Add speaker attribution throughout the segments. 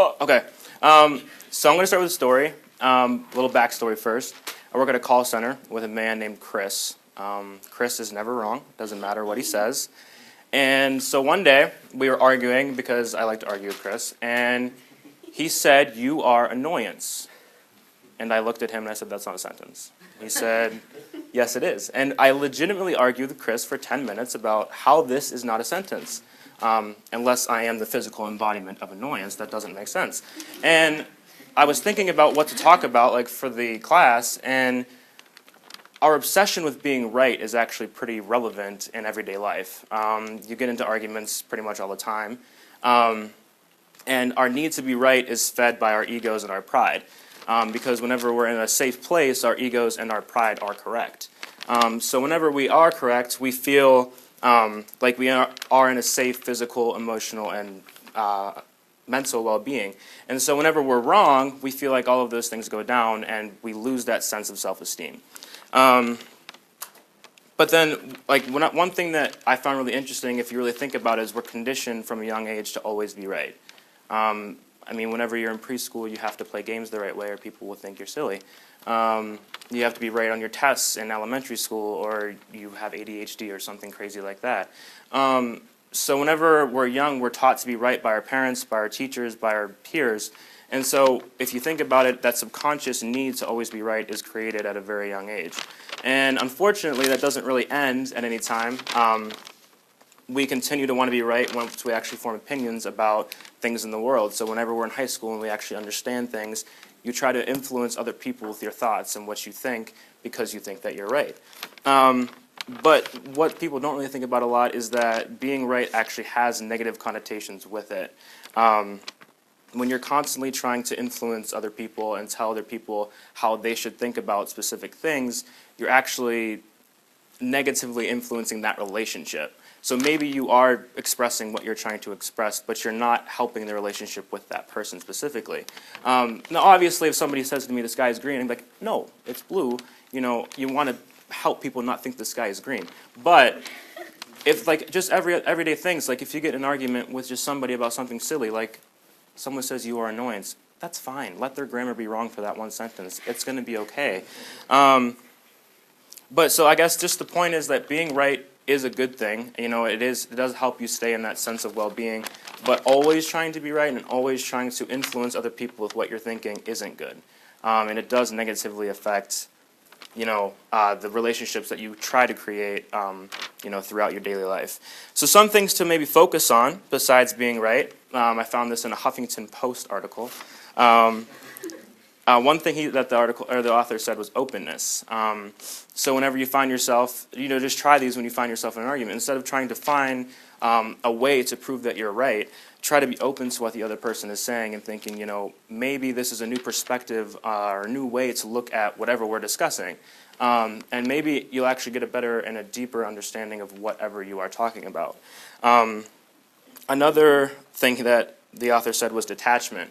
Speaker 1: Oh, okay. So I'm going to start with a story, a little backstory first. I work at a call center with a man named Chris. Chris is never wrong, doesn't matter what he says. And so one day, we were arguing, because I like to argue with Chris, and he said, "You are annoyance." And I looked at him and I said, "That's not a sentence." He said, "Yes, it is." And I legitimately argued with Chris for 10 minutes about how this is not a sentence. Unless I am the physical embodiment of annoyance, that doesn't make sense. And I was thinking about what to talk about, like, for the class, and our obsession with being right is actually pretty relevant in everyday life. You get into arguments pretty much all the time. And our need to be right is fed by our egos and our pride. Because whenever we're in a safe place, our egos and our pride are correct. So whenever we are correct, we feel like we are in a safe physical, emotional, and mental well-being. And so whenever we're wrong, we feel like all of those things go down and we lose that sense of self-esteem. But then, like, one thing that I found really interesting, if you really think about it, is we're conditioned from a young age to always be right. I mean, whenever you're in preschool, you have to play games the right way or people will think you're silly. You have to be right on your tests in elementary school, or you have ADHD or something crazy like that. So whenever we're young, we're taught to be right by our parents, by our teachers, by our peers. And so if you think about it, that subconscious need to always be right is created at a very young age. And unfortunately, that doesn't really end at any time. We continue to want to be right once we actually form opinions about things in the world. So whenever we're in high school and we actually understand things, you try to influence other people with your thoughts and what you think because you think that you're right. But what people don't really think about a lot is that being right actually has negative connotations with it. When you're constantly trying to influence other people and tell other people how they should think about specific things, you're actually negatively influencing that relationship. So maybe you are expressing what you're trying to express, but you're not helping the relationship with that person specifically. Now, obviously, if somebody says to me, "The sky is green," I'm like, "No, it's blue." You know, you want to help people not think the sky is green. But if, like, just everyday things, like if you get in an argument with just somebody about something silly, like someone says you are annoyance, that's fine. Let their grammar be wrong for that one sentence. It's going to be okay. But so I guess just the point is that being right is a good thing. You know, it does help you stay in that sense of well-being. But always trying to be right and always trying to influence other people with what you're thinking isn't good. And it does negatively affect, you know, the relationships that you try to create, you know, throughout your daily life. So some things to maybe focus on besides being right. I found this in a Huffington Post article. One thing that the author said was openness. So whenever you find yourself, you know, just try these when you find yourself in an argument. Instead of trying to find a way to prove that you're right, try to be open to what the other person is saying and thinking, you know, maybe this is a new perspective or a new way to look at whatever we're discussing. And maybe you'll actually get a better and a deeper understanding of whatever you are talking about. Another thing that the author said was detachment.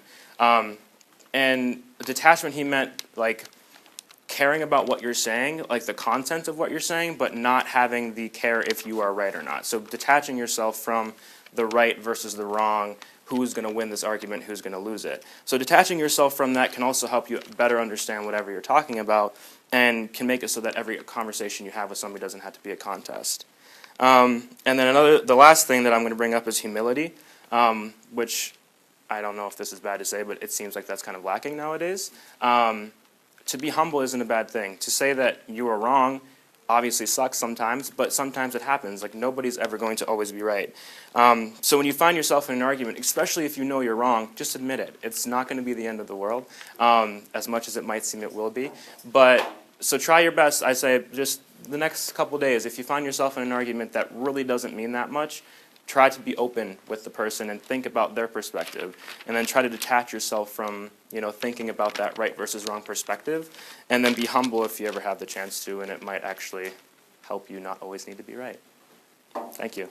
Speaker 1: And detachment, he meant, like, caring about what you're saying, like the content of what you're saying, but not having the care if you are right or not. So detaching yourself from the right versus the wrong, who's going to win this argument, who's going to lose it. So detaching yourself from that can also help you better understand whatever you're talking about and can make it so that every conversation you have with somebody doesn't have to be a contest. And then the last thing that I'm going to bring up is humility, which I don't know if this is bad to say, but it seems like that's kind of lacking nowadays. To be humble isn't a bad thing. To say that you are wrong obviously sucks sometimes, but sometimes it happens. Like, nobody's ever going to always be right. So when you find yourself in an argument, especially if you know you're wrong, just admit it. It's not going to be the end of the world, as much as it might seem it will be. But so try your best. I say just the next couple days, if you find yourself in an argument that really doesn't mean that much, try to be open with the person and think about their perspective, and then try to detach yourself from, you know, thinking about that right versus wrong perspective, and then be humble if you ever have the chance to, and it might actually help you not always need to be right. Thank you.